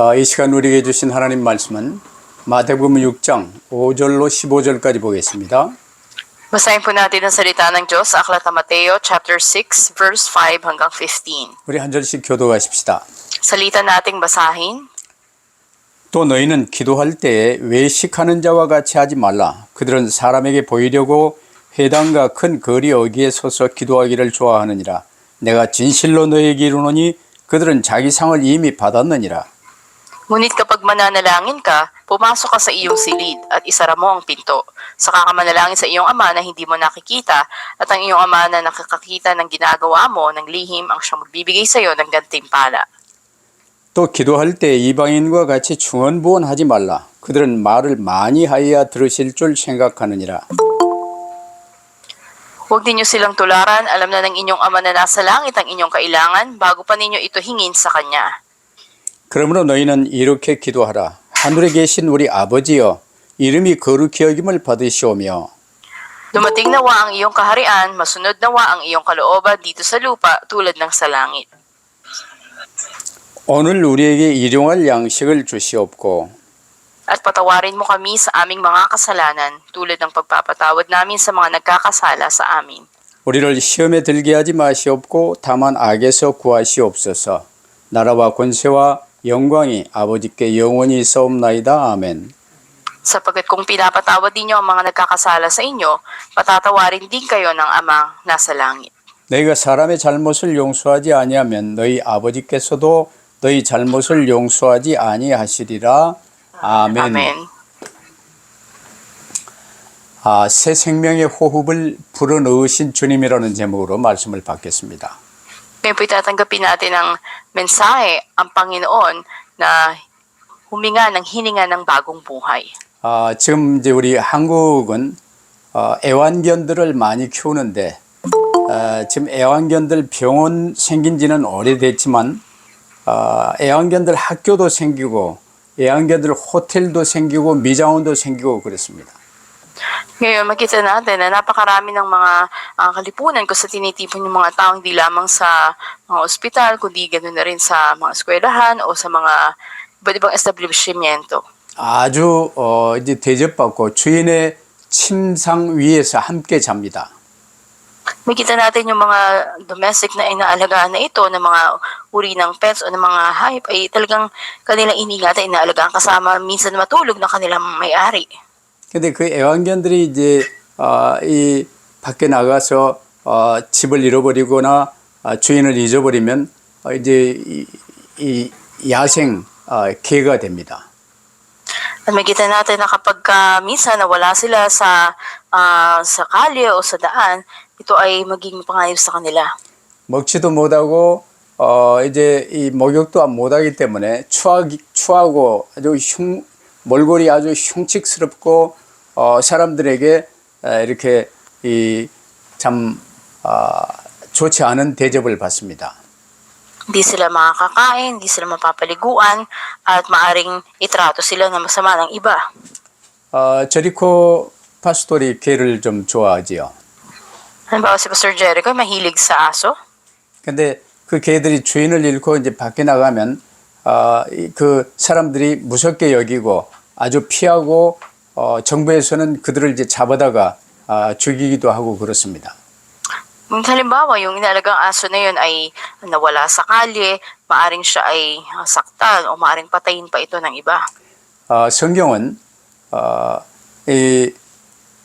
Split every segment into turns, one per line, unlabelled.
이 시간 우리에게 주신 하나님 말씀은 마태복음 6장 5절로 15절까지 보겠습니다.
Basahin po natin ang salita ng Diyos sa Aklat ng Mateo, chapter 6, verse 5 hanggang 15.
우리 한 절씩 교도하십시다.
Salita nating basahin.
또 너희는 기도할 때에 외식하는 자와 같이 하지 말라. 그들은 사람에게 보이려고 회당과 큰 거리 어귀에 서서 기도하기를 좋아하느니라. 내가 진실로 너희에게 이르노니 그들은 자기 상을 이미 받았느니라.
Ngunit kapag mananalangin ka, pumasok ka sa iyong silid at isara mo ang pinto. Saka ka manalangin sa iyong ama na hindi mo nakikita at ang iyong ama na nakakakita ng ginagawa mo ng lihim ang siyang magbibigay sa iyo ng gantimpala.
또 기도할 때 이방인과 같이 중언부언하지 말라. 그들은 말을 많이 하여야 들으실 줄 생각하느니라.
Huwag ninyo silang tularan, alam na ng inyong ama na nasa langit ang inyong kailangan bago pa ninyo ito hingin sa kanya.
그러므로 너희는 이렇게 기도하라. 하늘에 계신 우리 아버지여, 이름이 거룩히 여김을 받으시오며
Dumating nawa ang iyong kaharian, masunod nawa ang iyong kalooban dito sa lupa tulad ng sa langit.
오늘 우리에게 일용할 양식을 주시옵고
At patawarin mo kami sa aming mga kasalanan tulad ng pagpapatawad namin sa mga nagkakasala sa amin.
우리를 시험에 들게 하지 마시옵고 다만 악에서 구하시옵소서. 나라와 권세와 영광이 아버지께 영원히 있사옵나이다. 아멘.
Sapagkat kung pinapatawad ninyo ang mga nagkakasala sa inyo, patatawarin din kayo ng Amang nasa langit.
너희가 사람의 잘못을 용서하지 아니하면 너희 아버지께서도 너희 잘못을 용서하지 아니하시리라. 아멘.
Amen.
새 생명의 호흡을 불어넣으신 주님이라는 제목으로 말씀을 받겠습니다.
Ngayon po itatanggapin natin ang mensahe, ang Panginoon na huminga ng hininga ng bagong buhay.
지금 이제 우리 한국은 애완견들을 많이 키우는데 지금 애완견들 병원 생긴 지는 오래됐지만 애완견들 학교도 생기고 애완견들 호텔도 생기고 미장원도 생기고 그렇습니다.
Ngayon, makita natin na napakarami ng mga kalipunan kung sa tinitipon yung mga tao hindi lamang sa mga ospital, kundi ganoon na rin sa mga eskwelahan o sa mga iba't ibang establishmento.
아주 이제 대접받고 주인의 침상 위에서 함께 잡니다.
Makita natin yung mga domestic na inaalagaan na ito, ng mga uri ng pets o ng mga hayop ay talagang kanilang iningatan, inaalagaan kasama minsan matulog ng kanilang may-ari.
근데 그 애완견들이 이제 이 밖에 나가서 집을 잃어버리거나 주인을 잊어버리면 이제 이 야생 개가 됩니다.
At makita natin na kapag minsan nawala sila sa kalye o sa daan, ito ay maging panganib sa kanila.
먹지도 못하고 이제 이 목욕도 못하기 때문에 추하고 아주 몰골이 아주 흉측스럽고 사람들에게 이렇게 참 좋지 않은 대접을 받습니다.
Hindi sila makakakain, hindi sila mapapaliguan, at maaring itrato sila na masama ng iba.
저리코 파스토리 개를 좀 좋아하지요.
Halimbawa si Pastor Jericho mahilig sa aso.
근데 그 개들이 주인을 잃고 이제 밖에 나가면 그 사람들이 무섭게 여기고 아주 피하고 정부에서는 그들을 이제 잡아다가 죽이기도 하고 그렇습니다.
Halimbawa, yung inalagang aso na yun ay nawala sa kalye, maaring siya ay saktan o maaring patayin pa ito ng iba.
성경은 이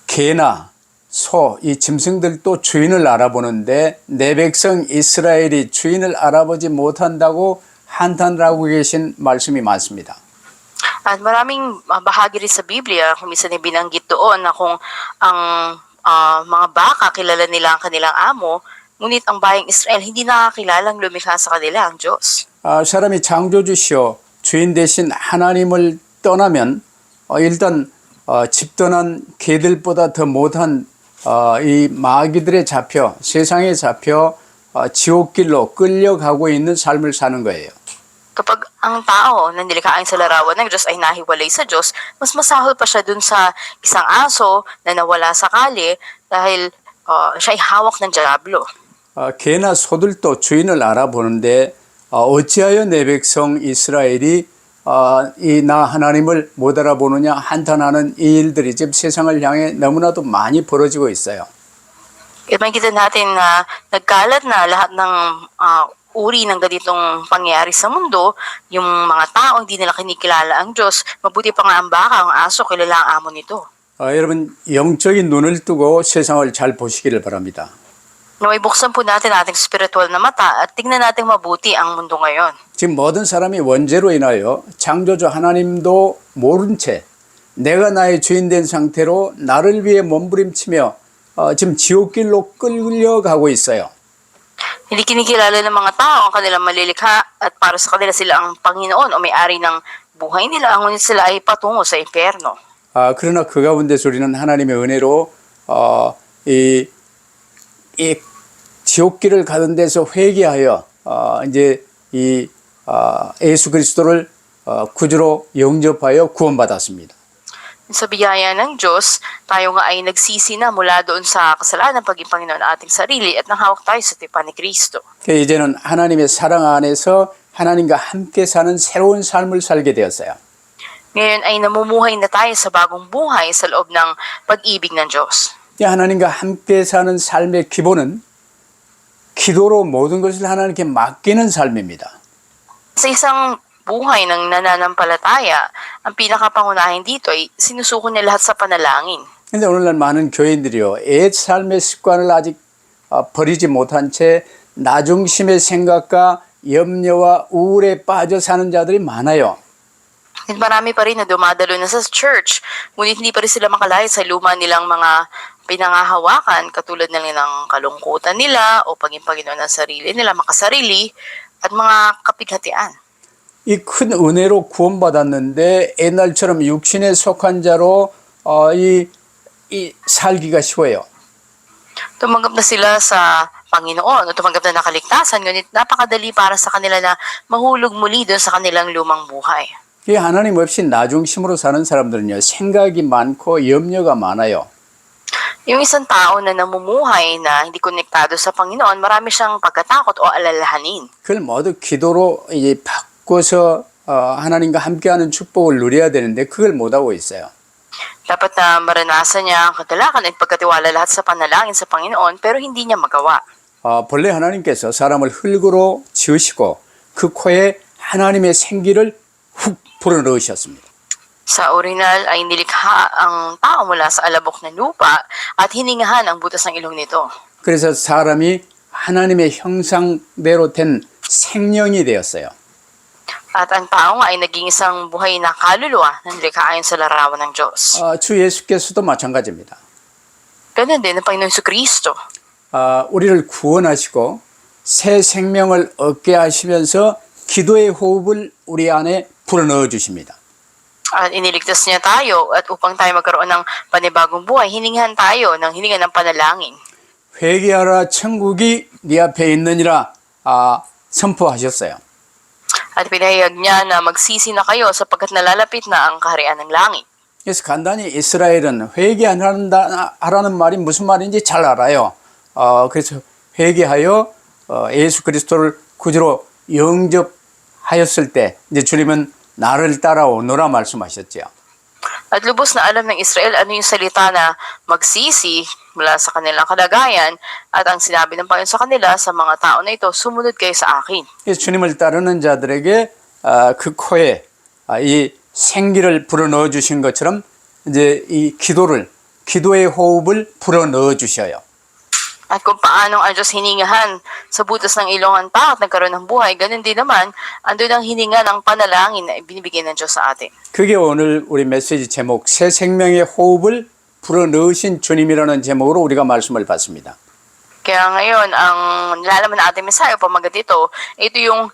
개나 소, 이 짐승들도 주인을 알아보는데 내 백성 이스라엘이 주인을 알아보지 못한다고 한탄을 하고 계신 말씀이 많습니다.
At maraming bahagi rin sa Biblia, kung minsan ay binanggit doon na kung ang mga baka kilala nila ang kanilang amo, ngunit ang bayang Israel hindi nakakilalang lumikha sa kanila ang Diyos.
사람이 창조주시오 주인 대신 하나님을 떠나면 일단 집 떠난 개들보다 더 못한 이 마귀들에 잡혀 세상에 잡혀 지옥길로 끌려가고 있는 삶을 사는 거예요.
Kapag ang tao na nilikhain sa larawan ng Diyos ay nahiwalay sa Diyos, mas masahol pa siya dun sa isang aso na nawala sa kalye dahil siya ay hawak ng diablo.
개나 소들도 주인을 알아보는데 어찌하여 내 백성 이스라엘이 나 하나님을 못 알아보느냐 한탄하는 이 일들이 지금 세상을 향해 너무나도 많이 벌어지고 있어요.
Makikita natin na nagkalat na lahat ng uri ng ganitong pangyayari sa mundo, yung mga tao hindi nila kinikilala ang Diyos, mabuti pa nga ang baka, ang aso, kilala ang amo nito.
여러분 영적인 눈을 뜨고 세상을 잘 보시기를 바랍니다.
Naway buksan po natin ating spiritual na mata at tingnan natin mabuti ang mundo ngayon.
지금 모든 사람이 원죄로 인하여 창조주 하나님도 모른 채 내가 나의 주인 된 상태로 나를 위해 몸부림치며 지금 지옥길로 끌려가고 있어요.
Hindi kinikilala ng mga tao ang kanilang malilikha at para sa kanila sila ang Panginoon o may-ari ng buhay nila, ngunit sila ay patungo sa impyerno.
그러나 그 가운데서 우리는 하나님의 은혜로 이 지옥길을 가는 데서 회개하여 이제 이 예수 그리스도를 구주로 영접하여 구원받았습니다.
Sa biyaya ng Diyos, tayo nga ay nagsisi na mula doon sa kasalanan paging Panginoon na ating sarili at nanghawak tayo sa tipan ni Kristo.
이제는 하나님의 사랑 안에서 하나님과 함께 사는 새로운 삶을 살게 되었어요.
Ngayon ay namumuhay na tayo sa bagong buhay sa loob ng pag-ibig ng Diyos.
하나님과 함께 사는 삶의 기본은 기도로 모든 것을 하나님께 맡기는 삶입니다.
Sa isang buhay ng nananampalataya, ang pinakapangunahin dito ay sinusuko niya lahat sa panalangin.
그런데 오늘날 많은 교인들이요, 옛 삶의 습관을 아직 버리지 못한 채 나중심의 생각과 염려와 우울에 빠져 사는 자들이 많아요.
Marami pa rin na dumadalo na sa church, ngunit hindi pa rin sila makalaya sa luma nilang mga pinangahawakan, katulad na ng kalungkutan nila o paging Panginoon ng sarili nila, makasarili, at mga kapighatian.
이 큰 은혜로 구원받았는데 옛날처럼 육신에 속한 자로 이 살기가 쉬워요.
Tumanggap na sila sa Panginoon o tumanggap na nakaligtasan, ngunit napakadali para sa kanila na mahulog muli doon sa kanilang lumang buhay.
이 하나님 없이 나중심으로 사는 사람들은요, 생각이 많고 염려가 많아요.
Yung isang tao na namumuhay na hindi konektado sa Panginoon, marami siyang pagkatakot o alalahanin.
그걸 모두 기도로 이제 바꿔서 하나님과 함께하는 축복을 누려야 되는데 그걸 못하고 있어요.
Dapat na maranasan niya ang kagalakan at pagkatiwala lahat sa panalangin sa Panginoon, pero hindi niya magawa.
본래 하나님께서 사람을 흙으로 지으시고 그 코에 하나님의 생기를 훅 불어넣으셨습니다.
Sa original ay nilikha ang tao mula sa alabok ng lupa at hiningahan ang butas ng ilong nito.
그래서 사람이 하나님의 형상대로 된 생명이 되었어요.
At ang tao nga ay naging isang buhay na kaluluwa na nilikha ayon sa larawan ng Diyos.
주 예수께서도 마찬가지입니다.
Ganun din ang Panginoon Kristo.
우리를 구원하시고 새 생명을 얻게 하시면서 기도의 호흡을 우리 안에 불어넣어 주십니다.
At iniligtas niya tayo at upang tayo magkaroon ng panibagong buhay, hiningahan tayo ng hininga ng panalangin.
회개하라 천국이 네 앞에 있느니라 선포하셨어요.
At pinahayag niya na magsisi na kayo sapagkat nalalapit na ang kaharian ng langit.
그래서 간단히 이스라엘은 회개하라는 말이 무슨 말인지 잘 알아요. 그래서 회개하여 예수 그리스도를 구주로 영접하였을 때 이제 주님은 나를 따라오너라 말씀하셨죠.
At lubos na alam ng Israel ano yung salita na magsisi mula sa kanilang kalagayan at ang sinabi ng Panginoon sa kanila sa mga tao na ito, sumunod kayo sa akin.
그래서 주님을 따르는 자들에게 그 코에 이 생기를 불어넣어 주신 것처럼 이제 이 기도의 호흡을 불어넣어 주셔요.
At kung paanong ang Diyos hiningahan sa butas ng ilong ng tao at nagkaroon ng buhay, ganun din naman, andun ang hininga ng panalangin na ibinibigay ng Diyos sa atin.
그게 오늘 우리 메시지 제목 새 생명의 호흡을 불어넣으신 주님이라는 제목으로 우리가 말씀을 받습니다.
Kaya ngayon, ang nilalaman na ating mensahe pamagat ito yung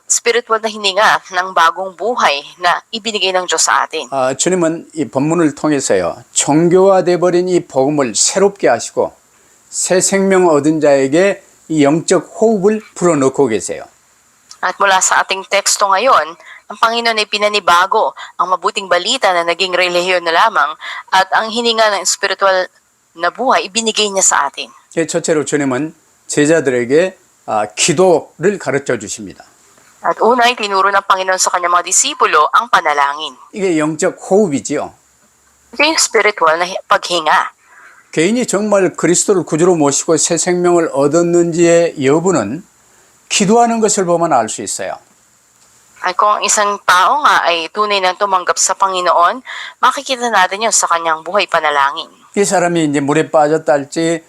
spiritual na hininga ng bagong buhay na ibinigay ng Diyos sa atin.
주님은 이 본문을 통해서요, 종교화돼 버린 이 복음을 새롭게 하시고 새 생명 얻은 자에게 이 영적 호흡을 불어넣고 계세요.
At mula sa ating teksto ngayon, ang Panginoon ay pinanibago ang mabuting balita na naging relihiyon na lamang at ang hininga ng spiritual na buhay ibinigay niya sa atin.
첫째로 주님은 제자들에게 기도를 가르쳐 주십니다.
At una ay tinuro ng Panginoon sa kanyang mga disipulo ang panalangin.
이게 영적 호흡이지요.
Ito yung spiritual na paghinga.
개인이 정말 그리스도를 구주로 모시고 새 생명을 얻었는지의 여부는 기도하는 것을 보면 알 수 있어요.
At kung ang isang tao nga ay tunay na tumanggap sa Panginoon, makikita natin yun sa kanyang buhay panalangin.
이 사람이 이제 물에 빠졌달지,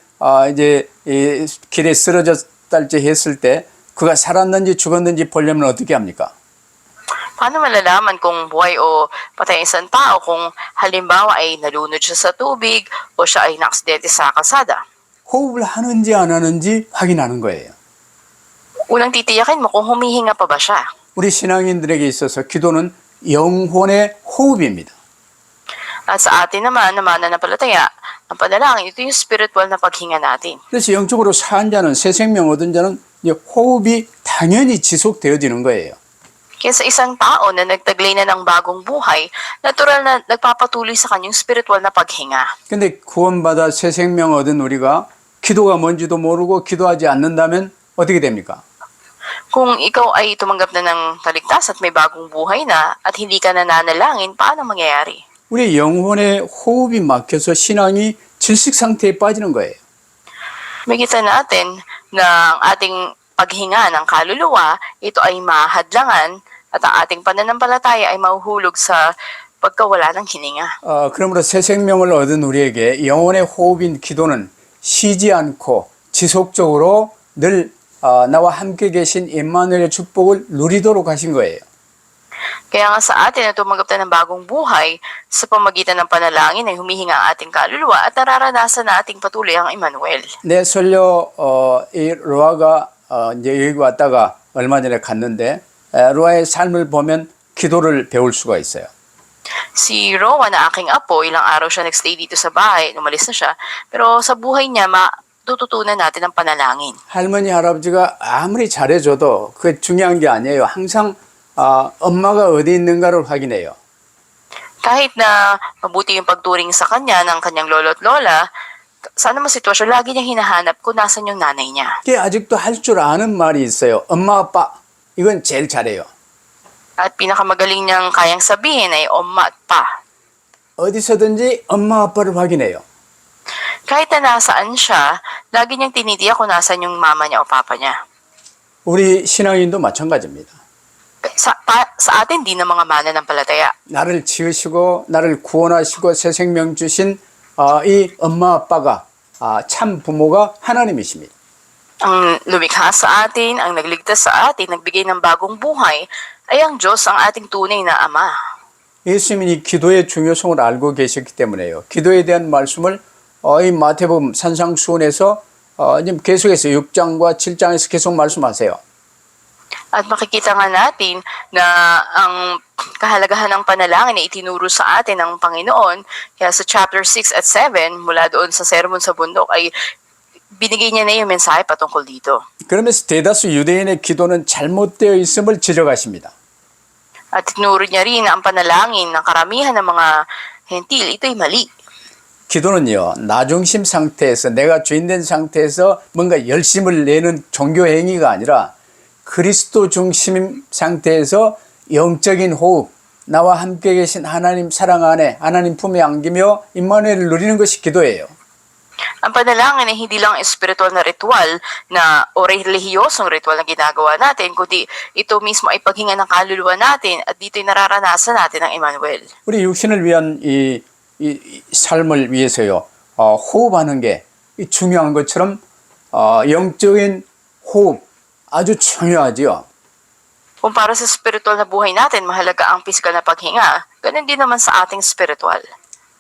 이제 이 길에 쓰러졌달지 했을 때 그가 살았는지 죽었는지 보려면 어떻게 합니까?
Paano malalaman kung buhay o patay ang isang tao kung halimbawa ay nalunod siya sa tubig o siya ay naaksidente sa kalsada?
호흡을 하는지 안 하는지 확인하는 거예요.
Unang titiyakin mo kung humihinga pa ba siya.
우리 신앙인들에게 있어서 기도는 영혼의 호흡입니다.
At sa atin naman, na mananampalataya, ang panalangin, ito yung spiritual na paghinga natin.
그래서 영적으로 산 자는 새 생명 얻은 자는 이제 호흡이 당연히 지속되어지는 거예요.
Kaya sa isang tao na nagtaglay na ng bagong buhay, natural na nagpapatuloy sa kanyang spiritual na paghinga.
근데 구원받아 새 생명 얻은 우리가 기도가 뭔지도 모르고 기도하지 않는다면 어떻게 됩니까?
Kung ikaw ay tumanggap na ng kaligtas at may bagong buhay na at hindi ka nananalangin, paano mangyayari?
우리 영혼의 호흡이 막혀서 신앙이 질식 상태에 빠지는 거예요.
Makita natin na ang ating paghinga ng kaluluwa, ito ay mahadlangan at ang ating pananampalataya ay mahuhulog sa pagkawala ng hininga.
그러므로 새 생명을 얻은 우리에게 영혼의 호흡인 기도는 쉬지 않고 지속적으로 늘 나와 함께 계신 임마누엘의 축복을 누리도록 하신 거예요.
Kaya nga sa atin na tumanggap na ng bagong buhay, sa pamagitan ng panalangin ay humihinga ang ating kaluluwa at nararanasan nating patuloy ang Emmanuel.
내 설교 이 로아가 이제 여기 왔다가 얼마 전에 갔는데 로아의 삶을 보면 기도를 배울 수가 있어요.
Si Rowan na aking apo, ilang araw siya nagstay dito sa bahay, umalis na siya, pero sa buhay niya matututunan natin ang panalangin.
할머니 할아버지가 아무리 잘해줘도 그게 중요한 게 아니에요. 항상 엄마가 어디 있는가를 확인해요.
Kahit na mabuti yung pagturing sa kanya ng kanyang lolo at lola, sa anumang sitwasyon, lagi niya hinahanap kung nasan yung nanay niya.
그게 아직도 할 줄 아는 말이 있어요. 엄마 아빠 이건 제일 잘해요.
At pinakamagaling niyang kayang sabihin ay Oma at Pa.
어디서든지 엄마 아빠를 확인해요.
Kahit na nasaan siya, lagi niyang tinitiyak kung nasan yung mama niya o papa niya.
우리 신앙인도 마찬가지입니다.
Sa atin din ng mga mananampalataya.
나를 지으시고 나를 구원하시고 새 생명 주신 이 엄마 아빠가 참 부모가 하나님이십니다.
Ang lumikha sa atin, ang nagligtas sa atin, nagbigay ng bagong buhay, ay ang Diyos ang ating tunay na Ama.
예수님이 기도의 중요성을 알고 계셨기 때문에요. 기도에 대한 말씀을 이 마태복음 산상수훈에서 지금 계속해서 6장과 7장에서 계속 말씀하세요.
At makikita nga natin na ang kahalagahan ng panalangin ay itinuro sa atin ng Panginoon. Kaya sa chapter 6 at 7, mula doon sa Sermon sa Bundok, ay binigay niya na yung mensahe patungkol dito.
그러면서 대다수 유대인의 기도는 잘못되어 있음을 지적하십니다.
At tinuro niya rin na ang panalangin ng karamihan ng mga hentil, ito'y mali.
기도는요, 나중심 상태에서 내가 죄인된 상태에서 뭔가 열심을 내는 종교 행위가 아니라 그리스도 중심 상태에서 영적인 호흡, 나와 함께 계신 하나님 사랑 안에 하나님 품에 안기며 임마누엘을 누리는 것이 기도예요.
Ang panalangin ay hindi lang espiritual na ritual na o relihiyosong ritual na ginagawa natin, kundi ito mismo ay paghinga ng kaluluwa natin at dito'y nararanasan natin ang Emmanuel.
우리 육신을 위한 이 삶을 위해서요, 호흡하는 게 중요한 것처럼 영적인 호흡 아주 중요하지요.
Kung para sa spiritual na buhay natin, mahalaga ang physical na paghinga, ganun din naman sa ating spiritual.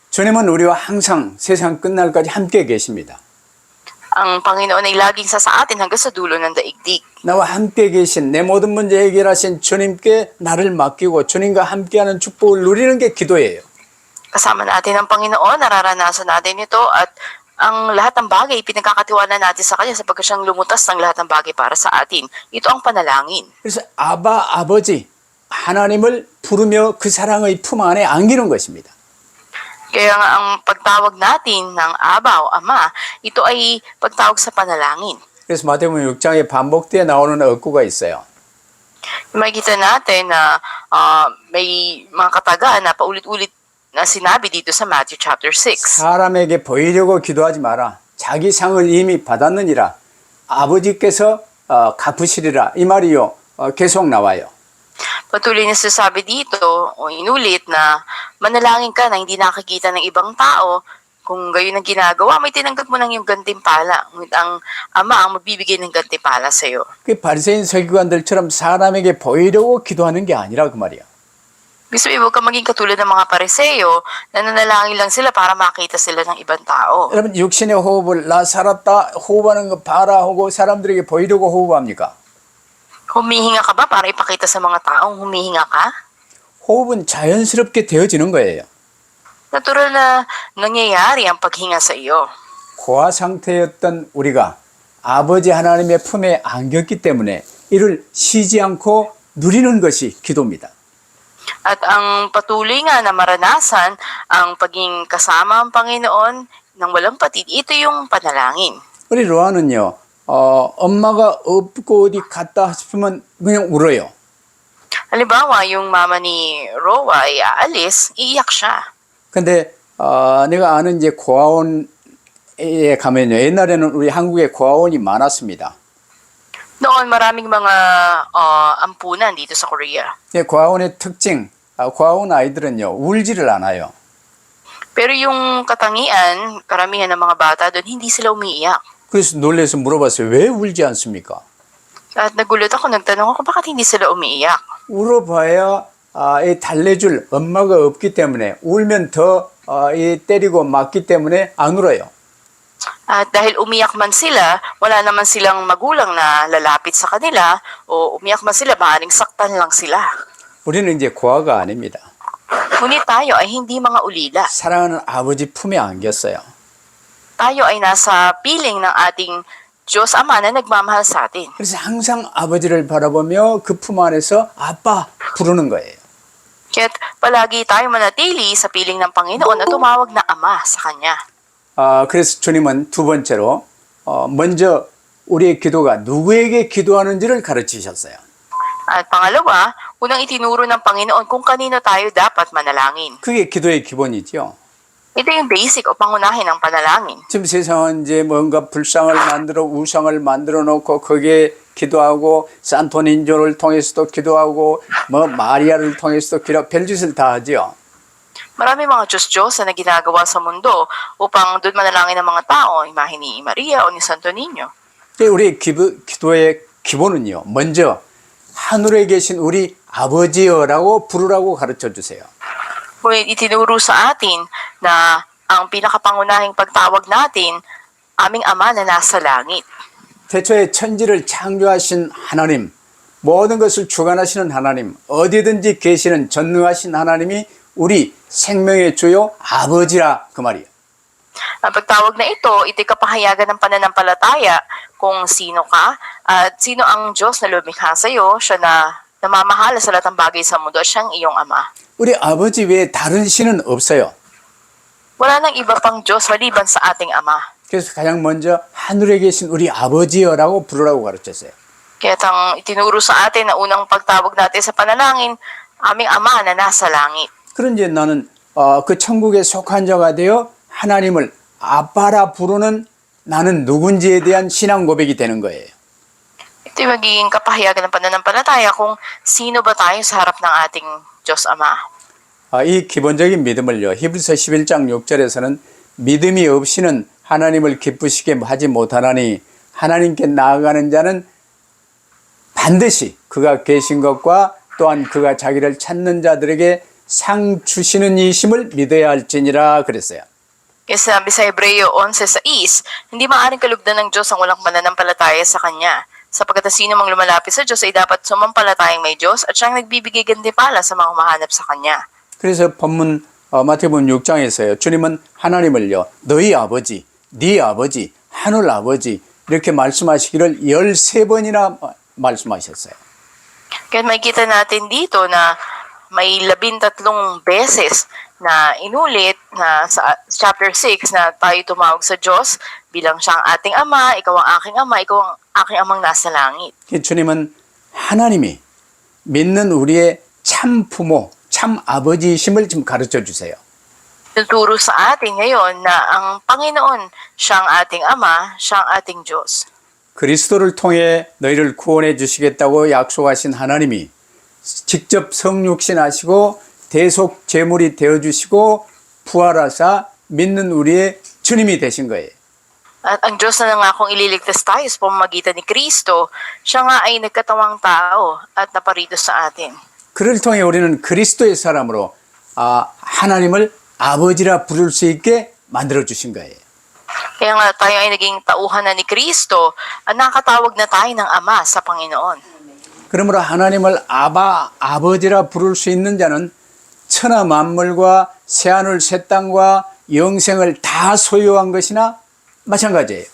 주님은 우리와 항상 세상 끝날까지 함께 계십니다.
Ang Panginoon ay laging sa atin hanggang sa dulo ng daigdig.
나와 함께 계신 내 모든 문제 해결하신 주님께 나를 맡기고 주님과 함께하는 축복을 누리는 게 기도예요.
Kasama natin ang Panginoon, nararanasan natin ito at ang lahat ng bagay pinagkakatiwala natin sa Kanya sapagkat siyang lumutas ng lahat ng bagay para sa atin. Ito ang panalangin.
그래서 아바 아버지 하나님을 부르며 그 사랑의 품 안에 안기는 것입니다.
Kaya nga ang pagtawag natin ng Aba o Ama, ito ay pagtawag sa panalangin.
그래서 마태복음 6장에 반복되어 나오는 어구가 있어요.
Makikita natin na may mga katagaan na paulit-ulit na sinabi dito sa Matthew chapter 6.
사람에게 보이려고 기도하지 마라. 자기 상을 이미 받았느니라. 아버지께서 갚으시리라. 이 말이요. 계속 나와요.
Patuloy na sasabi dito o inulit na manalangin ka na hindi nakakita ng ibang tao. Kung gayon ang ginagawa, may tinanggap mo ng iyong gantimpala. Ngunit ang Ama ang magbibigay ng gantimpala sa iyo.
그 바리새인 서기관들처럼 사람에게 보이려고 기도하는 게 아니라 그 말이야.
Gusto mo, huwag ka maging katulad ng mga pareseyo na nanalangin lang sila para makita sila ng ibang tao.
여러분 육신의 호흡을 나 살았다 호흡하는 거 봐라 하고 사람들에게 보이려고 호흡합니까?
Humihinga ka ba para ipakita sa mga taong humihinga ka?
호흡은 자연스럽게 되어지는 거예요.
Natural na nangyayari ang paghinga sa iyo.
고아 상태였던 우리가 아버지 하나님의 품에 안겼기 때문에 이를 쉬지 않고 누리는 것이 기도입니다.
At ang patuloy nga na maranasan ang paging kasama ang Panginoon ng walang patid, ito yung panalangin.
우리 로아는요, 엄마가 없고 어디 갔다 싶으면 그냥 울어요.
Halimbawa, yung mama ni Roa ay aalis, iiyak siya.
근데 내가 아는 이제 고아원에 가면요, 옛날에는 우리 한국에 고아원이 많았습니다.
Noon maraming mga ampunan dito sa Korea.
고아원의 특징, 고아원 아이들은요, 울지를 않아요.
Pero yung katangian, karamihan ng mga bata doon, hindi sila umiiyak.
그래서 놀라서 물어봤어요. 왜 울지 않습니까?
At nagulat ako, nagtanong ako, bakit hindi sila umiiyak?
울어봐야 이 달래줄 엄마가 없기 때문에 울면 더 때리고 맞기 때문에 안 울어요.
At dahil umiyak man sila, wala naman silang magulang na lalapit sa kanila o umiyak man sila, maaaring saktan lang sila.
우리는 이제 고아가 아닙니다.
Ngunit tayo ay hindi mga ulila.
사랑하는 아버지 품에 안겼어요.
Tayo ay nasa piling ng ating Diyos Ama na nagmamahal sa atin.
그래서 항상 아버지를 바라보며 그 품 안에서 아빠 부르는 거예요.
Kaya't palagi tayo manatili sa piling ng Panginoon na tumawag na Ama sa Kanya.
그래서 주님은 두 번째로 먼저 우리의 기도가 누구에게 기도하는지를 가르치셨어요.
At pangalawa, unang itinuro ng Panginoon kung kanino tayo dapat manalangin.
그게 기도의 기본이죠.
Ito yung basic o pangunahin ng panalangin.
지금 세상은 이제 뭔가 불상을 만들어 우상을 만들어 놓고 거기에 기도하고 산토닌조를 통해서도 기도하고 뭐 마리아를 통해서도 기도 별짓을 다 하죠.
Marami mga Diyos-Diyos na ginagawa sa mundo upang doon manalangin ng mga tao, imahe ni Maria o ni Santo Niño.
우리 기도의 기본은요. 먼저 하늘에 계신 우리 아버지여라고 부르라고 가르쳐 주세요.
Ngunit itinuro sa atin na ang pinakapangunahing pagtawag natin, aming Ama na nasa langit.
태초에 천지를 창조하신 하나님, 모든 것을 주관하시는 하나님, 어디든지 계시는 전능하신 하나님이 우리 생명의 주요 아버지라 그 말이에요.
Ang pagtawag na ito'y kapahayagan ng pananampalataya kung sino ka at sino ang Diyos na lumikha sa iyo, siya na namamahala sa lahat ng bagay sa mundo at siyang iyong Ama.
우리 아버지 외에 다른 신은 없어요.
Wala nang iba pang Diyos maliban sa ating Ama.
그래서 가장 먼저 하늘에 계신 우리 아버지여라고 부르라고 가르쳤어요.
Kaya ang itinuro sa atin na unang pagtawag natin sa panalangin, aming Ama na nasa langit.
그런 이제 나는 그 천국에 속한 자가 되어 하나님을 아빠라 부르는 나는 누군지에 대한 신앙 고백이 되는 거예요.
Ito'y magiging kapahayagan ng pananampalataya kung sino ba tayo sa harap ng ating Diyos Ama.
이 기본적인 믿음을요. 히브리서 11장 6절에서는 믿음이 없이는 하나님을 기쁘시게 하지 못하나니 하나님께 나아가는 자는 반드시 그가 계신 것과 또한 그가 자기를 찾는 자들에게 상 주시는 이심을 믿어야 할지니라 그랬어요.
Kaya sabi sa Hebreo 11:6, hindi maaaring kalugdan ng Diyos ang walang pananampalataya sa Kanya. Sapagkat sino mang lumalapit sa Diyos ay dapat sumampalatayang may Diyos at siyang nagbibigay gantimpala sa mga humahanap sa Kanya.
그래서 본문 마태복음 6장에서요. 주님은 하나님을요. 너희 아버지, 네 아버지, 하늘 아버지 이렇게 말씀하시기를 13번이나 말씀하셨어요.
Kaya makikita natin dito na may 13 beses na inulit na sa chapter 6 na tayo tumawag sa Diyos bilang siyang ating Ama, ikaw ang aking Ama, ikaw ang aking Amang nasa langit.
주님은 하나님이 믿는 우리의 참 부모, 참 아버지이심을 좀 가르쳐 주세요.
Tuturo sa atin ngayon na ang Panginoon, siya ang ating Ama, siya ang ating Diyos.
그리스도를 통해 너희를 구원해 주시겠다고 약속하신 하나님이 직접 성육신하시고 대속 제물이 되어 주시고 부활하사 믿는 우리의 주님이 되신 거예요.
At ang Diyos na nangakong ililigtas tayo sa pamamagitan ni Kristo, siya nga ay nagkatawang tao at naparito sa atin.
그를 통해 우리는 그리스도의 사람으로 하나님을 아버지라 부를 수 있게 만들어 주신 거예요.
Kaya nga tayo ay naging tauhan na ni Kristo at nakatawag na tayo ng Ama sa Panginoon.
그러므로 하나님을 아버지라 부를 수 있는 자는 천하 만물과 새하늘 새 땅과 영생을 다 소유한 것이나 마찬가지예요.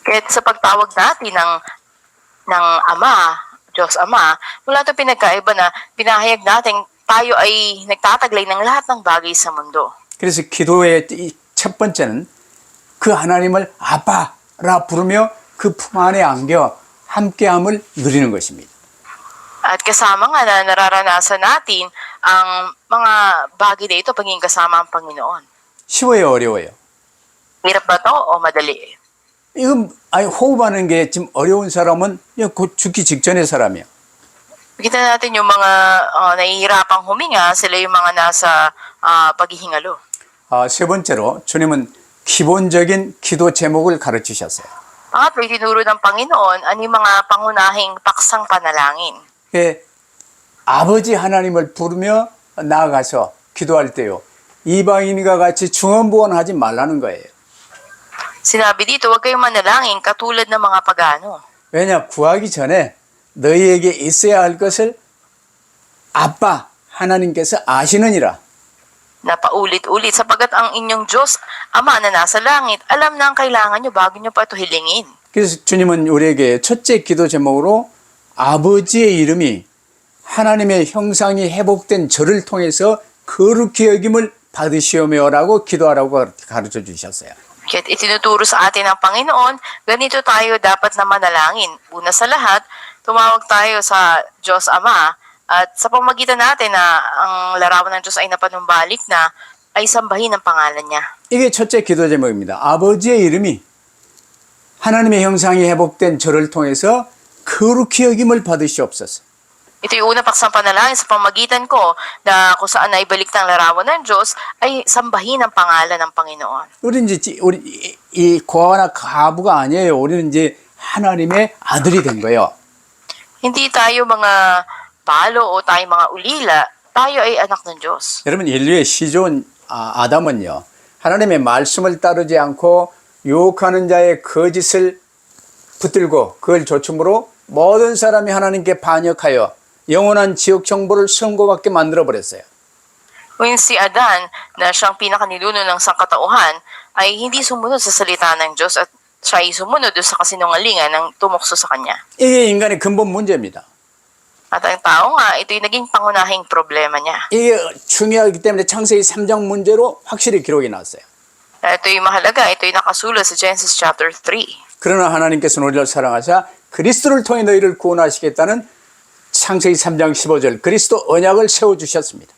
Kaya sa pagtawag natin ng Ama, Diyos Ama, wala ito pinagkaiba na pinahayag natin tayo ay nagtataglay ng lahat ng bagay sa mundo.
그래서 기도의 첫 번째는 그 하나님을 아빠라 부르며 그 품 안에 안겨 함께함을 누리는 것입니다.
At kasama nga na nararanasan natin ang mga bagay na ito pagiging kasama ang Panginoon.
쉬워요, 어려워요?
Hirap ba to o madali?
이건 호흡하는 게 지금 어려운 사람은 곧 죽기 직전의 사람이야.
Kita natin yung mga nahihirapang huminga, sila yung mga nasa paghihingalo.
세 번째로 주님은 기본적인 기도 제목을 가르치셨어요.
Pangatlo, itinuro ng Panginoon ang yung mga pangunahing paksang panalangin.
아버지 하나님을 부르며 나아가서 기도할 때요. 이방인과 같이 중언부언하지 말라는 거예요.
Sinabi dito, huwag kayong manalangin katulad ng mga pagano.
왜냐? 구하기 전에 너희에게 있어야 할 것을 아빠 하나님께서 아시느니라.
Na paulit-ulit sapagkat ang inyong Diyos, Ama na nasa langit, alam na ang kailangan nyo bago nyo pa ito hilingin.
그래서 주님은 우리에게 첫째 기도 제목으로 아버지의 이름이 하나님의 형상이 회복된 저를 통해서 거룩히 여김을 받으시오며라고 기도하라고 가르쳐 주셨어요.
Kaya't itinuturo sa atin ng Panginoon, ganito tayo dapat na manalangin. Una sa lahat, tumawag tayo sa Diyos Ama at sa pamagitan natin na ang larawan ng Diyos ay napanumbalik na, ay sambahin ang pangalan niya.
이게 첫째 기도 제목입니다. 아버지의 이름이 하나님의 형상이 회복된 저를 통해서 거룩히 여김을 받으시옵소서.
Ito yung unang paksang panalangin sa pamagitan ko na kung saan naibalik ng larawan ng Diyos ay sambahin ang pangalan ng Panginoon.
우리 이 고아나 가부가 아니에요. 우리는 이제 하나님의 아들이 된 거예요.
Hindi tayo mga palo o tayo mga ulila, tayo ay anak ng Diyos.
여러분 인류의 시조인 아담은요. 하나님의 말씀을 따르지 않고 유혹하는 자의 거짓을 붙들고 그걸 조춤으로 모든 사람이 하나님께 반역하여 영원한 지옥 정보를 선고받게 만들어버렸어요.
When si Adan, na siyang pinakaniluno ng sangkatauhan, ay hindi sumunod sa salita ng Diyos at siya ay sumunod sa kasinungalingan ng tumukso sa kanya.
이게 인간의 근본 문제입니다.
At ang tao nga, ito yung naging pangunahing problema niya.
이게 중요하기 때문에 창세기 3장 문제로 확실히 기록이 나왔어요.
Ito yung mahalaga, ito yung nakasulat sa Genesis chapter 3.
그러나 하나님께서는 우리를 사랑하사 그리스도를 통해 너희를 구원하시겠다는 창세기 3장 15절 그리스도 언약을 세워주셨습니다.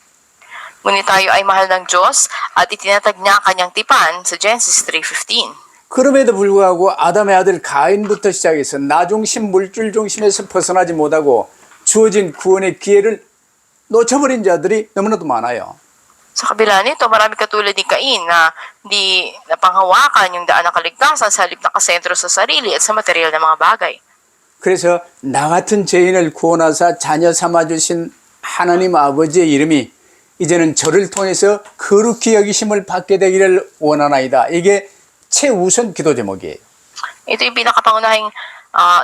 Ngunit tayo ay mahal ng Diyos at itinatag niya ang kanyang tipan sa Genesis 3:15.
그럼에도 불구하고 아담의 아들 가인부터 시작해서 나 중심 물질 중심에서 벗어나지 못하고 주어진 구원의 기회를 놓쳐버린 자들이 너무나도 많아요.
Sa kabila nito, marami katulad ni Cain na hindi napanghawakan yung daan ng kaligtasan sa halip na kasentro sa sarili at sa material na mga bagay.
그래서 나 같은 죄인을 구원하사 자녀 삼아주신 하나님 아버지의 이름이 이제는 저를 통해서 거룩히 여기심을 받게 되기를 원하나이다. 이게 최우선 기도 제목이에요.
Ito yung pinakapangunahing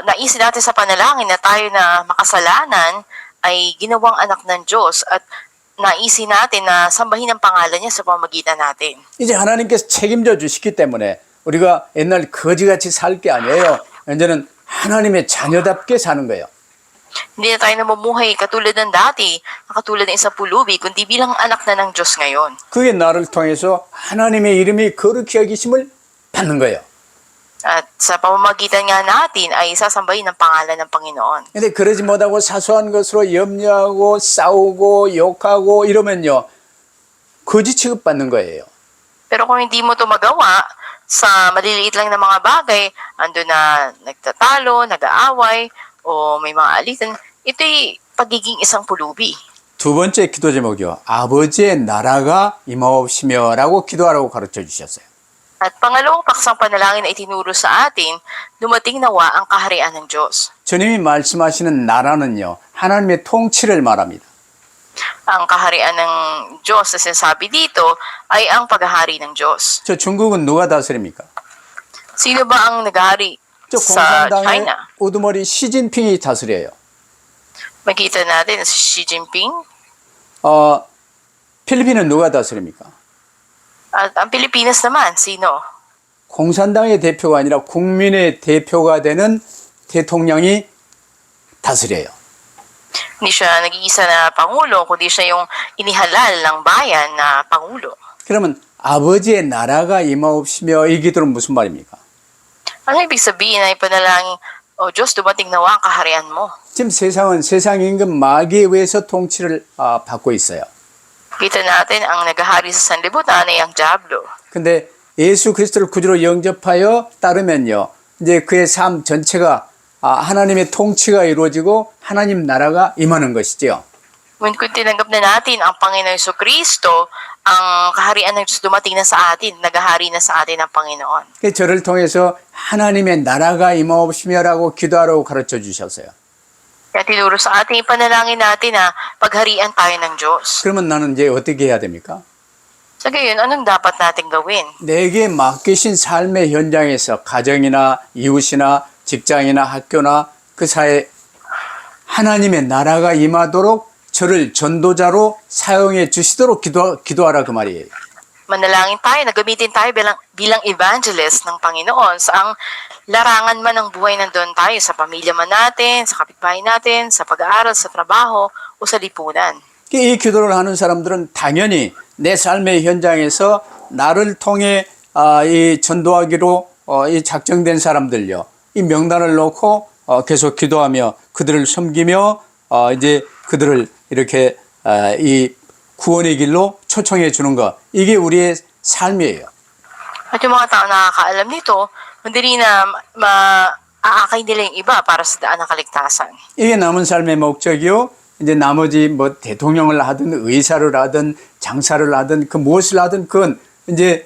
naisin natin sa panalangin na tayo na makasalanan ay ginawang anak ng Diyos at naisin natin na sambahin ang pangalan niya sa pamagitan natin.
이제 하나님께서 책임져 주시기 때문에 우리가 옛날 거지같이 살 게 아니에요. 이제는 하나님의 자녀답게 사는 거예요.
Hindi na tayo namumuhay katulad ng dati, katulad ng isang pulubi, kundi bilang anak na ng Diyos ngayon.
그게 나를 통해서 하나님의 이름이 거룩히 여기심을 받는 거예요.
At sa pamamagitan nga natin ay sasambahin ang pangalan ng Panginoon.
근데 그러지 못하고 사소한 것으로 염려하고 싸우고 욕하고 이러면요. 거지 취급받는 거예요.
Pero kung hindi mo ito magawa, sa maliliit lang na mga bagay, ando na nagtatalo, nag-aaway, o may mga alitan, ito'y pagiging isang pulubi.
두 번째 기도 제목이요. 아버지의 나라가 임하옵시며라고 기도하라고 가르쳐 주셨어요.
At pangalawang paksang panalangin na itinuro sa atin, dumating nawa ang kaharian ng Diyos.
주님이 말씀하시는 나라는요. 하나님의 통치를 말합니다.
Ang kaharian ng Diyos na sinasabi dito ay ang paghahari ng Diyos.
저 중국은 누가 다스립니까?
Sino ba ang naghahari
저
sa
공산당의
China?
우두머리 시진핑이 다스려요.
Makita natin si Xi Jinping.
필리핀은 누가 다스립니까?
At ang Pilipinas naman, sino?
공산당의 대표가 아니라 국민의 대표가 되는 대통령이 다스려요.
Hindi siya nag-iisa na Pangulo, kundi siya yung inihalal ng bayan na Pangulo.
그러면 아버지의 나라가 임하옵시며 이 기도는 무슨 말입니까?
Ano ibig sabihin na ipanalangin, O Diyos, dumating nawa ang kaharian mo.
지금 세상은 세상 임금 마귀에 의해서 통치를 받고 있어요.
Kita natin ang naghahari sa sanlibutan ay ang Diablo.
근데 예수 그리스도를 구주로 영접하여 따르면요. 이제 그의 삶 전체가 하나님의 통치가 이루어지고 하나님 나라가 임하는 것이죠.
Kung tinanggap na natin ang Panginoon Jesucristo, ang kaharian ng Diyos dumating na sa atin, naghahari na sa atin ang Panginoon.
저를 통해서 하나님의 나라가 임하옵시며라고 기도하라고 가르쳐 주셨어요.
Kaya tinuro sa ating ipanalangin natin na pagharian tayo ng Diyos.
그러면 나는 이제 어떻게 해야 됩니까?
Sa gayon, anong dapat nating gawin?
내게 맡기신 삶의 현장에서 가정이나 이웃이나 직장이나 학교나 그 사회 하나님의 나라가 임하도록 저를 전도자로 사용해 주시도록 기도하라 그 말이에요.
Manalangin tayo, nagamitin tayo bilang evangelist ng Panginoon sa ang larangan man ng buhay nandun tayo, sa pamilya man natin, sa kapitbahay natin, sa pag-aaral, sa trabaho, o sa lipunan.
이 기도를 하는 사람들은 당연히 내 삶의 현장에서 나를 통해 이 전도하기로 이 작정된 사람들요. 이 명단을 놓고 계속 기도하며 그들을 섬기며 이제 그들을 이렇게 이 구원의 길로 초청해 주는 것. 이게 우리의 삶이에요.
At yung mga tao nakakaalam nito, hindi na maaakay nila yung iba para sa daan ng kaligtasan.
이게 남은 삶의 목적이요. 이제 나머지 뭐 대통령을 하든 의사를 하든 장사를 하든 그 무엇을 하든 그건 이제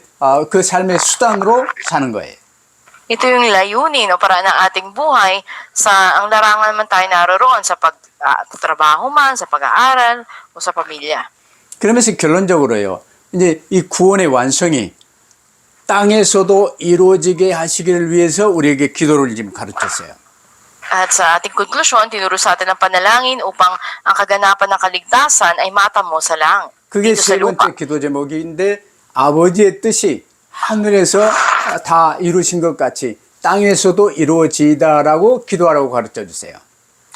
그 삶의 수단으로 사는 거예요.
Ito yung layunin o paraan ng ating buhay sa ang larangan man tayo naroroon sa pagtatrabaho man, sa pag-aaral o sa pamilya.
그러면서 결론적으로요. 이제 이 구원의 완성이 땅에서도 이루어지게 하시기를 위해서 우리에게 기도를 지금 가르쳤어요.
At sa ating konklusyon, tinuro sa atin ang panalangin upang ang kaganapan ng kaligtasan ay matamo sa langit.
그게
dito sa
세
lupa.
번째 기도 제목인데 아버지의 뜻이 하늘에서 다 이루신 것 같이 땅에서도 이루어지다라고 기도하라고 가르쳐 주세요.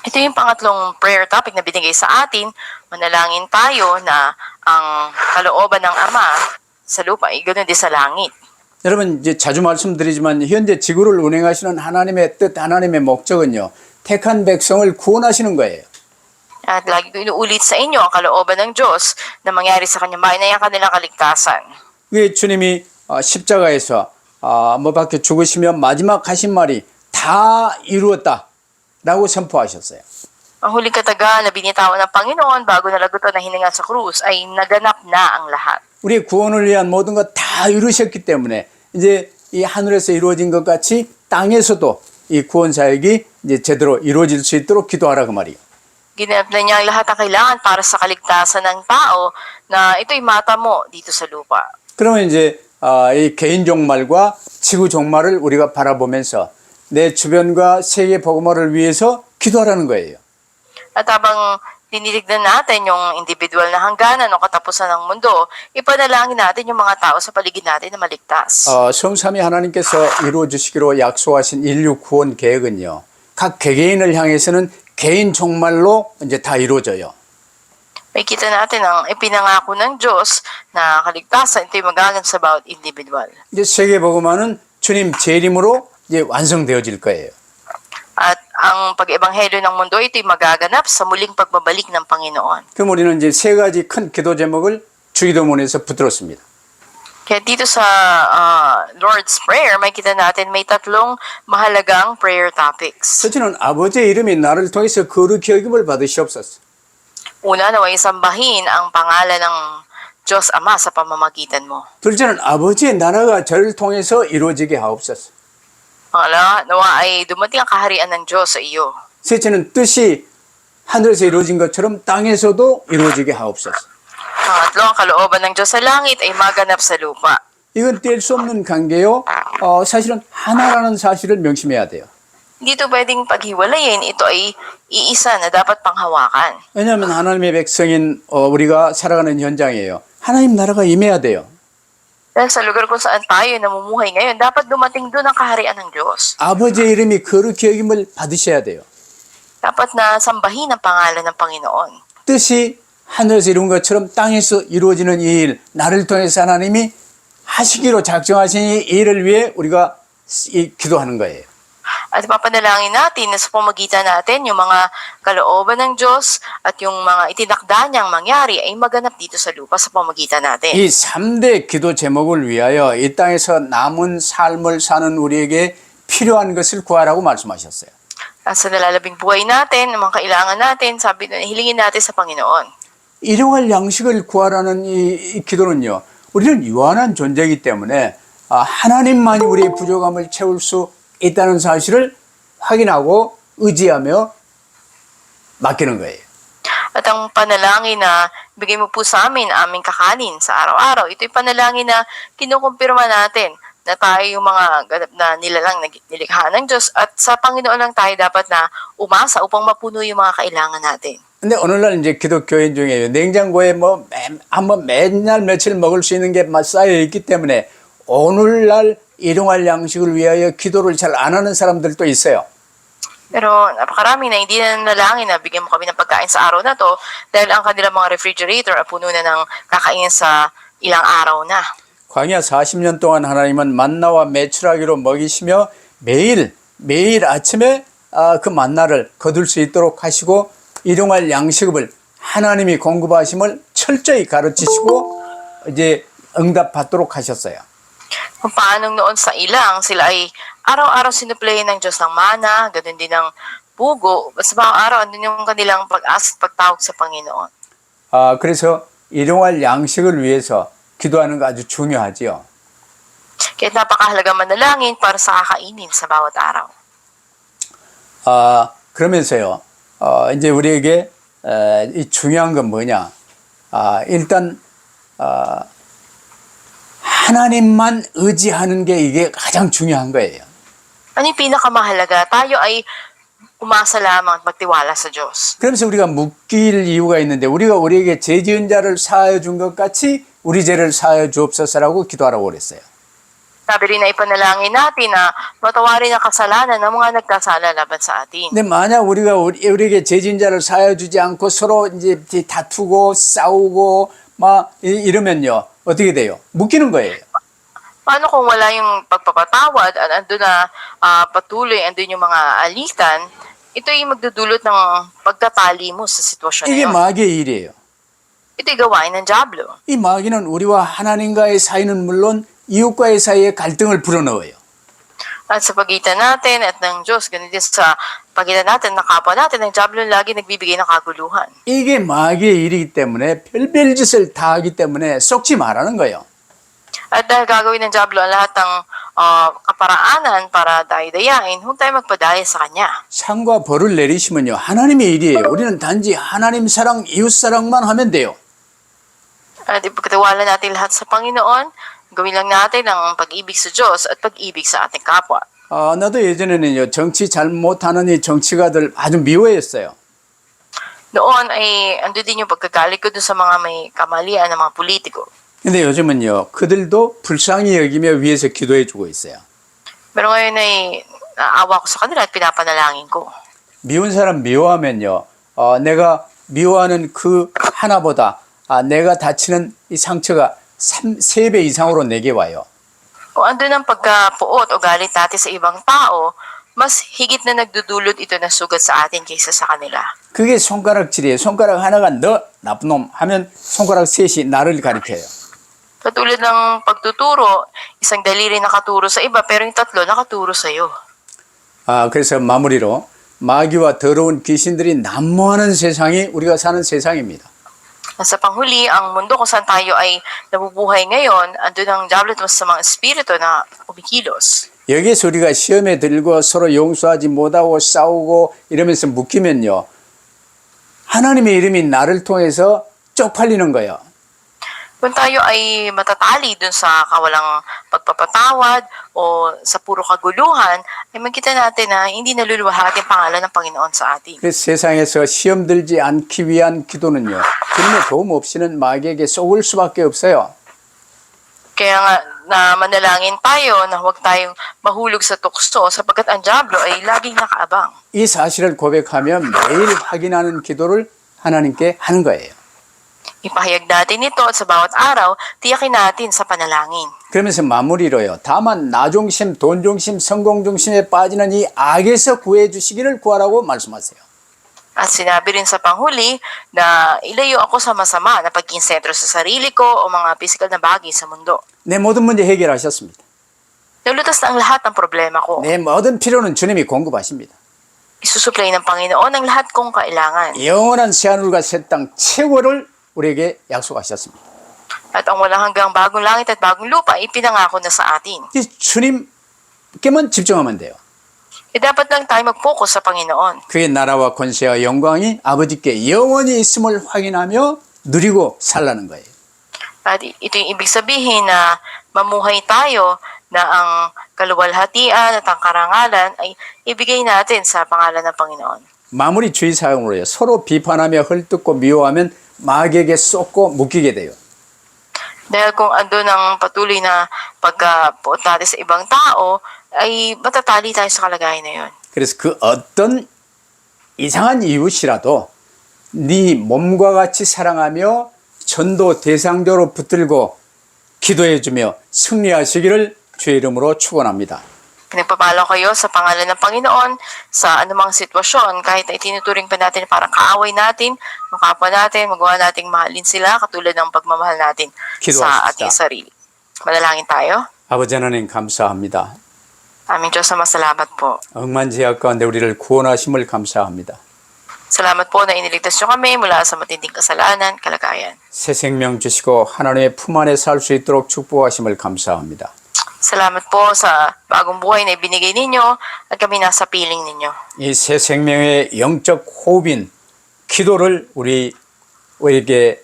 Ito yung pangatlong prayer topic na binigay sa atin. Manalangin tayo na ang kalooban ng Ama sa lupa ay ganoon din sa langit.
여러분 이제 자주 말씀드리지만 현재 지구를 운행하시는 하나님의 뜻, 하나님의 목적은요. 택한 백성을 구원하시는 거예요.
At lagi ko inuulit sa inyo ang kalooban ng Diyos na mangyari sa kanyang bayan ay ang kanilang kaligtasan.
왜 주님이 십자가에서 못 박혀 죽으시며 마지막 하신 말이 다 이루었다라고 선포하셨어요.
Ang huling kataga na binitawan ng Panginoon bago nalagutan na hininga sa krus ay naganap na ang lahat.
우리의 구원을 위한 모든 것 다 이루셨기 때문에 이제 이 하늘에서 이루어진 것 같이 땅에서도 이 구원 사역이 이제 제대로 이루어질 수 있도록 기도하라 그 말이에요.
Ginanap na niya ang lahat ng kailangan para sa kaligtasan ng tao na ito'y matamo dito sa lupa.
그러면 이제 이 개인 종말과 지구 종말을 우리가 바라보면서 내 주변과 세계 복음화를 위해서 기도하라는 거예요.
At habang tinitignan natin yung individual na hangganan o katapusan ng mundo, ipanalangin natin yung mga tao sa paligid natin na maligtas.
성삼위 하나님께서 이루어 주시기로 약속하신 인류 구원 계획은요. 각 개개인을 향해서는 개인 종말로 이제 다 이루어져요.
Makikita natin ang ipinangako ng Diyos na kaligtasan ito'y magaganap sa bawat individual.
이제 세계 복음화는 주님 재림으로 이제 완성되어질 거예요.
At ang pag-ebanghelyo ng mundo ito'y magaganap sa muling pagbabalik ng Panginoon.
그럼 우리는 이제 세 가지 큰 기도 제목을 주기도문에서 붙들었습니다.
Kaya dito sa Lord's Prayer, makita natin may tatlong mahalagang prayer topics.
첫째는 아버지의 이름이 나를 통해서 거룩히 여김을 받으시옵소서.
Una, naway sambahin ang pangalan ng Diyos Ama sa pamamagitan mo.
둘째는 아버지의 나라가 저를 통해서 이루어지게 하옵소서.
Pangalawa, nawa ay dumating ang kaharian ng Diyos sa iyo.
셋째는 뜻이 하늘에서 이루어진 것처럼 땅에서도 이루어지게 하옵소서.
Pangatlo, ang kalooban ng Diyos sa langit ay maganap sa lupa.
이건 뗄 수 없는 관계요. 사실은 하나라는 사실을 명심해야 돼요.
Hindi ito pwedeng paghiwalayin, ito ay iisa na dapat panghawakan.
왜냐하면 하나님의 백성인 우리가 살아가는 현장이에요. 하나님 나라가 임해야 돼요.
Dahil sa lugar kung saan tayo namumuhay ngayon, dapat dumating doon ang kaharian ng Diyos.
아버지의 이름이 거룩히 여김을 받으셔야 돼요.
Dapat na sambahin ang pangalan ng Panginoon.
뜻이 하늘에서 이룬 것처럼 땅에서 이루어지는 이 일, 나를 통해서 하나님이 하시기로 작정하신 이 일을 위해 우리가 기도하는 거예요.
At ipapanalangin natin na sa pamagitan natin yung mga kalooban ng Diyos at yung mga itinakda niyang mangyari ay maganap dito sa lupa sa pamagitan natin.
이 3대 기도 제목을 위하여 이 땅에서 남은 삶을 사는 우리에게 필요한 것을 구하라고 말씀하셨어요.
At sa nalalabing buhay natin, ang mga kailangan natin, sabi na hilingin natin sa Panginoon.
일용할 양식을 구하라는 이 기도는요. 우리는 유한한 존재이기 때문에 하나님만이 우리의 부족함을 채울 수 있다는 사실을 확인하고 의지하며 맡기는 거예요.
At ang panalangin na bigay mo po sa amin aming kakanin sa araw-araw, ito'y panalangin na kinukumpirma natin na tayo yung mga ganap na nilalang nilikha ng Diyos at sa Panginoon lang tayo dapat na umasa upang mapuno yung mga kailangan natin.
근데 오늘날 이제 기독교인 중에 냉장고에 한번 맨날 며칠 먹을 수 있는 게 쌓여 있기 때문에 오늘날 일용할 양식을 위하여 기도를 잘 안 하는 사람들도 있어요.
Pero napakarami na hindi na nalangin na bigyan mo kami ng pagkain sa araw na to dahil ang kanilang mga refrigerator ay puno na ng kakain sa ilang araw na.
광야 40년 동안 하나님은 만나와 메추라기로 먹이시며 매일 아침에 그 만나를 거둘 수 있도록 하시고 일용할 양식을 하나님이 공급하심을 철저히 가르치시고 이제 응답받도록 하셨어요.
Kung paanong noon sa ilang, sila ay araw-araw sinuplayan ng Diyos ng mana, ganoon din ng pugo, basta bawang araw, andun yung kanilang pag-asa at pagtawag sa Panginoon.
그래서 일용할 양식을 위해서 기도하는 거 아주 중요하지요.
Kaya napakahalaga manalangin para sa kakainin sa bawat araw.
그러면서요, 이제 우리에게 이 중요한 건 뭐냐? 일단 하나님만 의지하는 게 이게 가장 중요한 거예요.
Ano yung pinakamahalaga? Tayo ay umasa lamang at magtiwala sa Diyos.
그러면서 우리가 묶일 이유가 있는데 우리가 우리에게 죄 지은 자를 사하여 준 것 같이 우리 죄를 사하여 주옵소서라고 기도하라고 그랬어요.
Sabi rin na ipanalangin natin na matawarin ang kasalanan ng mga nagkasala laban sa atin.
근데 만약 우리가 우리에게 죄 지은 자를 사하여 주지 않고 서로 이제 다투고 싸우고 막 이러면요. 어떻게 돼요? 묶이는 거예요.
Paano kung wala yung pagpapatawad at andun na patuloy, andun yung mga alitan, ito ay magdudulot ng pagtatali mo sa sitwasyon na
이게
yun.
마귀의 일이에요.
Ito'y gawain ng Diablo.
이 마귀는 우리와 하나님과의 사이는 물론 이웃과의 사이에 갈등을 불어넣어요.
At sa pagitan natin at ng Diyos, ganun din sa pagitan natin, ng kapwa natin, ng Diablo lagi nagbibigay ng kaguluhan.
이게 마귀의 일이기 때문에 별별 짓을 다 하기 때문에 속지 말라는 거예요.
At dahil gagawin ng Diablo ang lahat ng kaparaanan para dayain, huwag tayo magpadaya sa Kanya.
상과 벌을 내리시면요. 하나님의 일이에요. 우리는 단지 하나님 사랑, 이웃 사랑만 하면 돼요.
At ipagkatiwala natin lahat sa Panginoon, gawin lang natin ang pag-ibig sa Diyos at pag-ibig sa ating kapwa.
나도 예전에는요. 정치 잘 못하는 이 정치가들 아주 미워했어요.
Noon ay ando din yung pagkagalit ko dun sa mga may kamalian ng mga politiko.
근데 요즘은요. 그들도 불쌍히 여기며 위에서 기도해 주고 있어요.
Pero ngayon ay naawa ko sa kanila at pinapanalangin ko.
미운 사람 미워하면요. 내가 미워하는 그 하나보다 내가 다치는 이 상처가 3배 이상으로 내게 와요.
Kung andun ang pagkapuot o galit natin sa ibang tao, mas higit na nagdudulot ito ng sugat sa atin kaysa sa kanila.
그게 손가락질이에요. 손가락 하나가 너 나쁜 놈 하면 손가락 셋이 나를 가리켜요.
Katulad ng pagtuturo, isang daliri nakaturo sa iba pero yung tatlo nakaturo sa iyo.
그래서 마무리로 마귀와 더러운 귀신들이 난무하는 세상이 우리가 사는 세상입니다.
Sa panghuli, ang mundo kung saan tayo ay nabubuhay ngayon, andun ang diablo at masamang espiritu na umikilos.
여기에서 우리가 시험에 들고 서로 용서하지 못하고 싸우고 이러면서 묶이면요. 하나님의 이름이 나를 통해서 쪽팔리는 거예요.
Kung tayo ay matatali dun sa kawalang pagpapatawad o sa puro kaguluhan, ay makita natin na hindi naluluwahati ang pangalan ng Panginoon sa atin.
그래서 세상에서 시험 들지 않기 위한 기도는요. 주님의 도움 없이는 마귀에게 쏘을 수밖에 없어요.
Kaya nga na manalangin tayo na huwag tayong mahulog sa tukso sapagkat ang diablo ay laging nakaabang.
이 사실을 고백하며 매일 확인하는 기도를 하나님께 하는 거예요.
Ipahayag natin ito at sa bawat araw, tiyakin natin sa panalangin.
그러면서 마무리로요. 다만 나중심, 돈중심, 성공중심에 빠지는 이 악에서 구해 주시기를 구하라고 말씀하세요.
At sinabi rin sa panghuli na ilayo ako sa masama na pagiging sentro sa sarili ko o mga physical na bagay sa mundo.
내 모든 문제 해결하셨습니다.
Nalutas na ang lahat ng problema ko.
내 모든 필요는 주님이 공급하십니다.
Isusuplay ng Panginoon ang lahat kong kailangan.
영원한 새하늘과 새 땅 최고를 우리에게 약속하셨습니다.
At ang walang hanggang bagong langit at bagong lupa ay pinangako na sa atin.
이 주님께만 집중하면 돼요.
Dapat lang tayo mag-focus sa Panginoon.
그의 나라와 권세와 영광이 아버지께 영원히 있음을 확인하며 누리고 살라는 거예요.
At ito yung ibig sabihin na mamuhay tayo na ang kaluwalhatian at ang karangalan ay ibigay natin sa pangalan ng Panginoon.
마무리 주의사항으로요. 서로 비판하며 헐뜯고 미워하면 마귀에게 쏟고 묶이게 돼요.
Dahil kung andun ang patuloy na pagkapuot natin sa ibang tao, ay matatali tayo sa kalagayan na yun.
그래서 그 어떤 이상한 이웃이라도 네 몸과 같이 사랑하며 전도 대상자로 붙들고 기도해주며 승리하시기를 주의 이름으로 축원합니다.
Pinagpapalo kayo sa pangalan ng Panginoon sa anumang sitwasyon, kahit na itinuturing pa natin parang kaaway natin, yung kapwa natin, magawa nating mahalin sila katulad ng pagmamahal natin sa ating sarili. Manalangin tayo.
아버지 하나님 감사합니다.
Aming Diyos na masalamat po.
억만제약 가운데 우리를 구원하심을 감사합니다.
Salamat po na iniligtas niyo kami mula sa matinding kasalanan, kalagayan.
새 생명 주시고 하나님의 품 안에 살 수 있도록 축복하심을 감사합니다.
Salamat po sa bagong buhay na ibinigay ninyo at kami nasa piling ninyo.
이 새 생명의 영적 호흡인 기도를 우리에게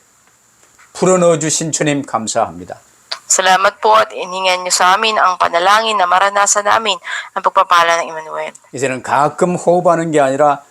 불어넣어 주신 주님 감사합니다.
Salamat po at inhingan niyo sa amin ang panalangin na maranasan namin ang pagpapala ng Emmanuel.
이제는 가끔 호흡하는 게 아니라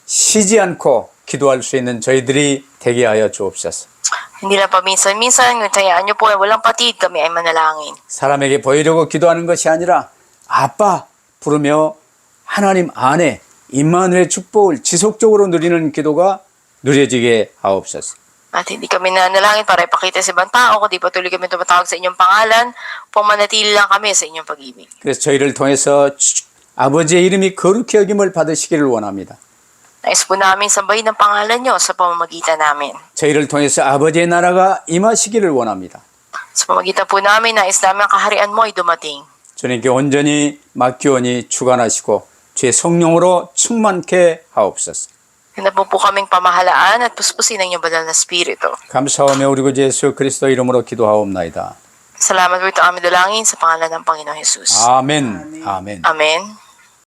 쉬지 않고 기도할 수 있는 저희들이 되게 하여 주옵소서.
Hindi lang paminsan-minsan, ngunit hayaan niyo po ay walang patid kami ay manalangin.
사람에게 보이려고 기도하는 것이 아니라 아빠 부르며 하나님 안에 임마누엘의 축복을 지속적으로 누리는 기도가 누려지게 하옵소서.
At hindi kami nanalangin para ipakita sa ibang tao, kundi patuloy kami tumatawag sa inyong pangalan, pumanatili lang kami sa inyong pag-ibig.
그래서 저희를 통해서 아버지의 이름이 거룩히 여김을 받으시기를 원합니다.
Nais po namin sambahin ang pangalan niyo sa pamamagitan namin.
저희를 통해서 아버지의 나라가 임하시기를 원합니다.
Sa pamamagitan po namin, nais namin ang kaharian mo ay dumating.
주님께 온전히 맡기오니 주관하시고 주의 성령으로 충만케 하옵소서.
Handa po kaming pamahalaan at puspusin ang inyong banal na spirito.
감사하며 우리 구주 예수 그리스도 이름으로 기도하옵나이다.
Salamat po ito aming dalangin sa pangalan ng Panginoon Jesus.
아멘. 아멘.
Amen.